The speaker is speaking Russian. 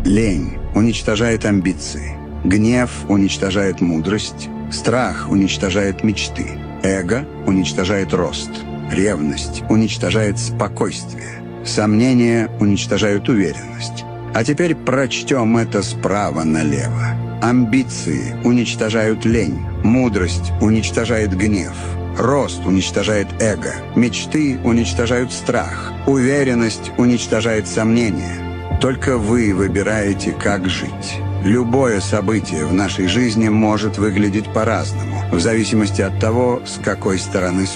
Лень уничтожает амбиции. Гнев уничтожает мудрость. Страх уничтожает мечты. Эго уничтожает рост. Ревность уничтожает спокойствие. Сомнения уничтожают уверенность. А теперь прочтем это справа налево. Амбиции уничтожают лень. Мудрость уничтожает гнев. Рост уничтожает эго. Мечты уничтожают страх. Уверенность уничтожает сомнения. Только вы выбираете, как жить. Любое событие в нашей жизни может выглядеть по-разному, в зависимости от того, с какой стороны смотрите.